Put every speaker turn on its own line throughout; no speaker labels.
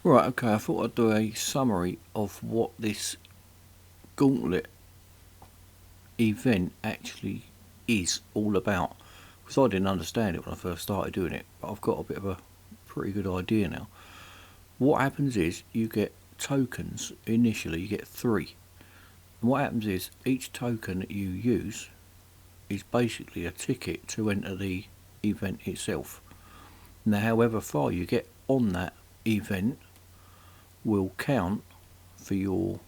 Right, okay, I thought I'd do a summary of what this Gauntlet event actually is all about. Because I didn't understand it when I first started doing it, but I've got a bit of a pretty good idea now. What happens is you get tokens initially, you get 3. And what happens is each token that you use is basically a ticket to enter the event itself. Now, however far you get on that event will count for your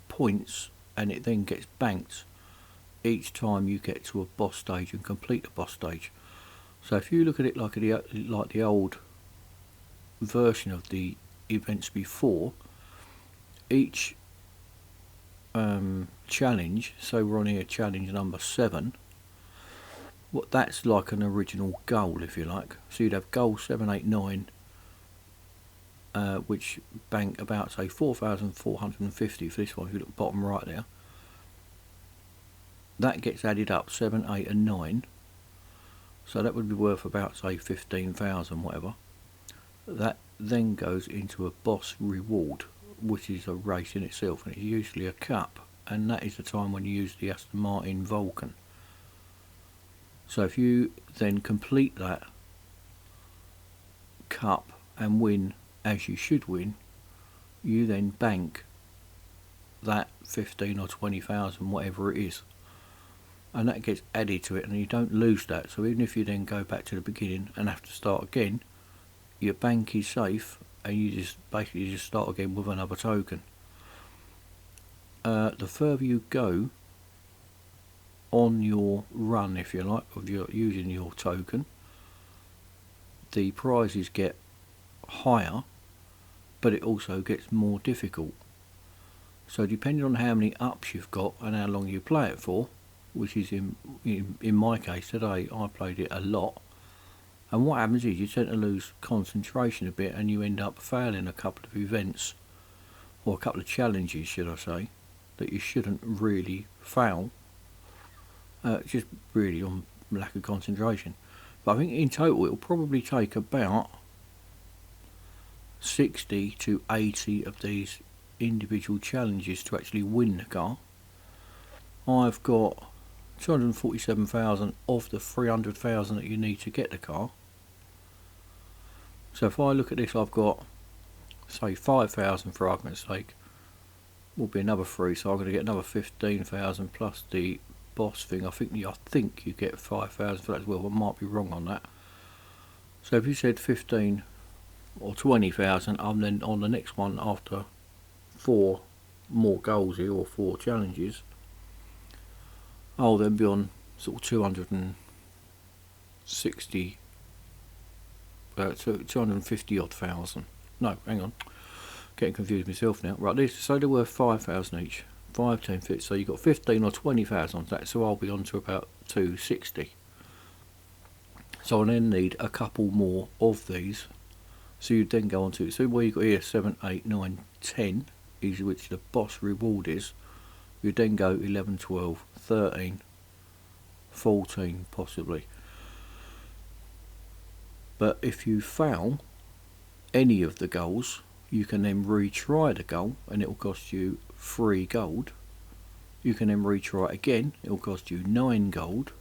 points, and it then gets banked each time you get to a boss stage and complete a boss stage. So if you look at it like the old version of the events before, each challenge, so we're on here challenge number 7, what that's like an original goal, if you like. So you'd have goal 7, 8, 9, which bank about, say, 4,450 for this one. If you look bottom right there, that gets added up, 7, 8 and 9, so that would be worth about, say, 15,000 whatever. That then goes into a boss reward, which is a race in itself, and it's usually a cup, and that is the time when you use the Aston Martin Vulcan. So if you then complete that cup and win as you should win, you then bank that 15 or 20,000 whatever it is, and that gets added to it, and you don't lose that. So even if you then go back to the beginning and have to start again, your bank is safe, and you just basically just start again with another token. The further you go on your run, if you like, of your using your token, the prizes get higher, but it also gets more difficult. So depending on how many ups you've got and how long you play it for, which is in my case today, I played it a lot, and what happens is you tend to lose concentration a bit, and you end up failing a couple of events, or a couple of challenges should I say, that you shouldn't really fail, just really on lack of concentration. But I think in total it'll probably take about 60 to 80 of these individual challenges to actually win the car. I've got 247,000 of the 300,000 that you need to get the car. So if I look at this, I've got, say, 5,000 for argument's sake, will be another 3, so I'm going to get another 15,000 plus the boss thing. I think you get 5,000 for that as well. I might be wrong on that. So if you said 15 or 20,000, I'm then on the next one after 4 more goals here, or 4 challenges. I'll then be on sort of 260, 250 odd thousand. No, hang on, getting confused myself now. Right, so they're worth 5,000 each. 5, 10, 50. So you've got 15 or 20,000 on that. So I'll be on to about 260. So I then need a couple more of these. So you then go on to, so where you got here 7, 8, 9, 10 is which the boss reward is. You then go 11, 12, 13, 14 possibly. But if you fail any of the goals, you can then retry the goal, and it will cost you 3 gold. You can then retry it again, it will cost you 9 gold,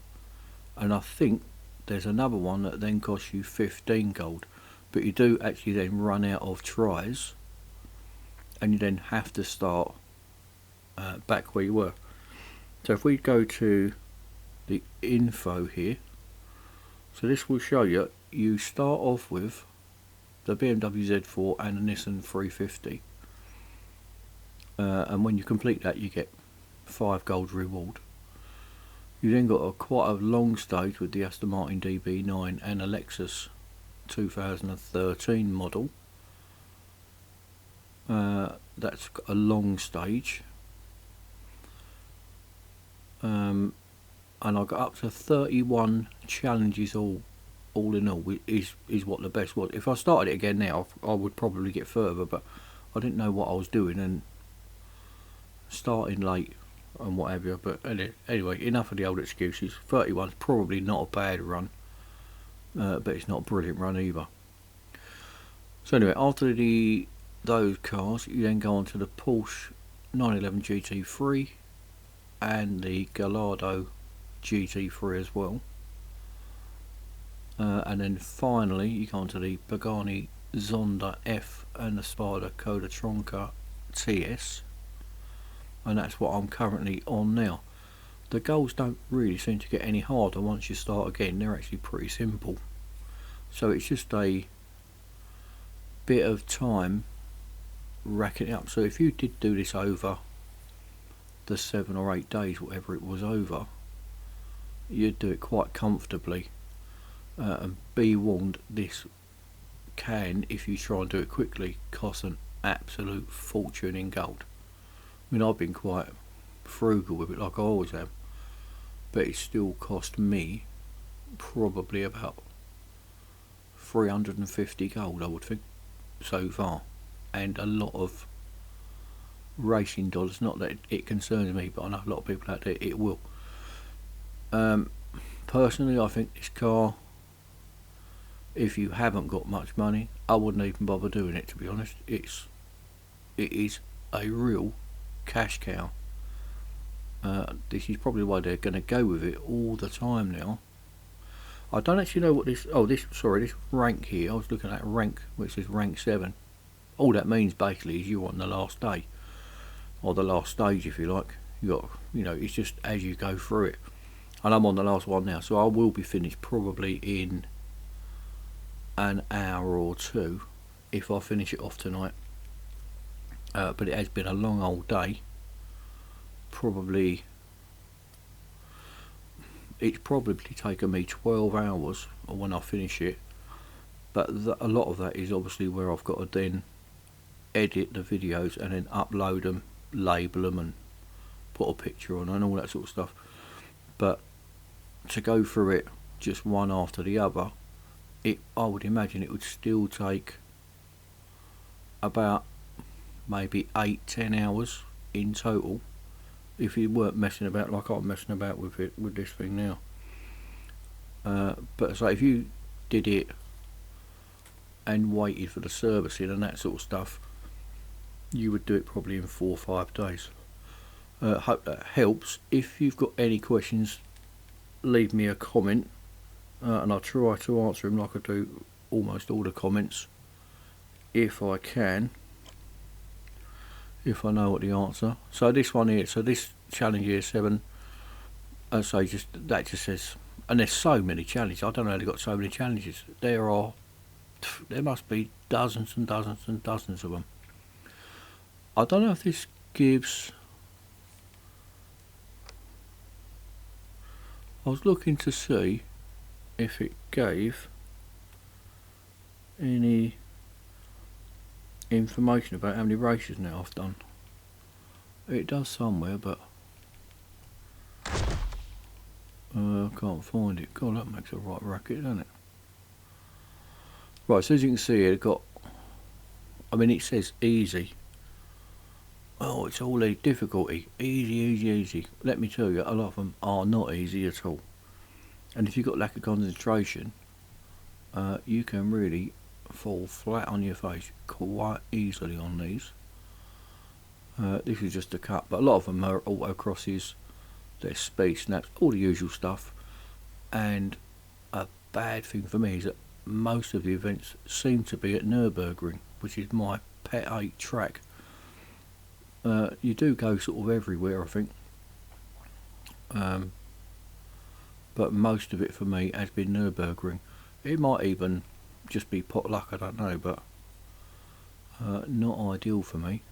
and I think there's another one that then costs you 15 gold. But you do actually then run out of tries, and you then have to start back where you were. So if we go to the info here, so this will show you, you start off with the BMW Z4 and the Nissan 350, and when you complete that you get 5 gold reward. You then got quite a long stage with the Aston Martin DB9 and a Lexus 2013 model. That's a long stage, and I got up to 31 challenges all in all, is what the best was. If I started it again now, I would probably get further, but I didn't know what I was doing and starting late and what have you. But anyway, enough of the old excuses. 31's probably not a bad run, but it's not a brilliant run either. So anyway, after the those cars, you then go on to the Porsche 911 GT3 and the Gallardo GT3 as well. And then finally you go on to the Pagani Zonda F and the Spider Coda Tronca TS, and that's what I'm currently on now. The goals don't really seem to get any harder once you start again. They're actually pretty simple, so it's just a bit of time racking it up. So if you did do this over the 7 or 8 days, whatever it was over, you'd do it quite comfortably. And be warned, this can, if you try and do it quickly, cost an absolute fortune in gold. I mean, I've been quite frugal with it, like I always am, but it still cost me probably about 350 gold, I would think, so far, and a lot of racing dollars. Not that it concerns me, but I know a lot of people out there it will. Personally, I think this car, if you haven't got much money, I wouldn't even bother doing it, to be honest. It is a real cash cow. This is probably why they're going to go with it all the time now. I don't actually know what this rank here, I was looking at rank, which says rank 7. All that means basically is you're on the last day, or the last stage if you like. It's just as you go through it, and I'm on the last one now, so I will be finished probably in an hour or two if I finish it off tonight. But it has been a long old day. It's probably taken me 12 hours when I finish it, but a lot of that is obviously where I've got to then edit the videos and then upload them, label them and put a picture on and all that sort of stuff. But to go through it just one after the other, I would imagine it would still take about maybe 8-10 hours in total if you weren't messing about like I'm messing about with this thing now. But so if you did it and waited for the servicing and that sort of stuff, you would do it probably in 4 or 5 days. Hope that helps. If you've got any questions, leave me a comment, and I'll try to answer them like I do almost all the comments if I can, if I know what the answer. So this one here, so this challenge year 7, so that just says, and there's so many challenges. I don't know how they got so many challenges. There must be dozens and dozens and dozens of them. I don't know if this gives. I was looking to see if it gave any information about how many races now I've done. It does somewhere, but I can't find it. God, that makes a right racket, doesn't it? Right, so as you can see here, it says easy. Oh, it's all a difficulty. Easy. Let me tell you, a lot of them are not easy at all. And if you've got lack of concentration, you can really fall flat on your face quite easily on these. This is just a cut, but a lot of them are autocrosses, they're speed snaps, all the usual stuff. And a bad thing for me is that most of the events seem to be at Nürburgring, which is my pet 8 track. You do go sort of everywhere, I think, but most of it for me has been Nürburgring. It might even just be pot luck, I don't know, but not ideal for me.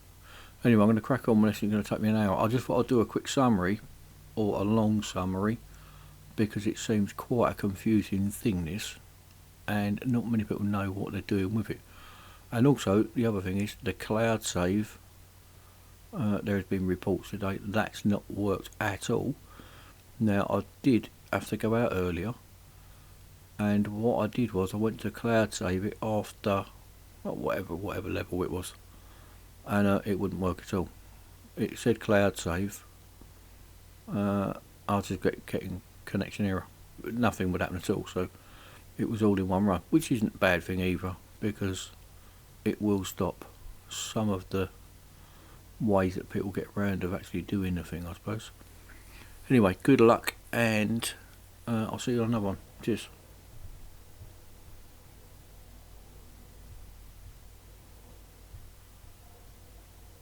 Anyway, I'm going to crack on with this. It's going to take me an hour. I just thought I'd do a quick summary, or a long summary, because it seems quite a confusing thing, this, and not many people know what they're doing with it. And also, the other thing is the cloud save. There has been reports today that's not worked at all. Now, I did have to go out earlier, and what I did was I went to cloud save it after whatever level it was, and it wouldn't work at all. It said cloud save. I was just getting connection error. Nothing would happen at all, so it was all in one run, which isn't a bad thing either, because it will stop some of the ways that people get around of actually doing the thing, I suppose. Anyway, good luck, and I'll see you on another one. Cheers.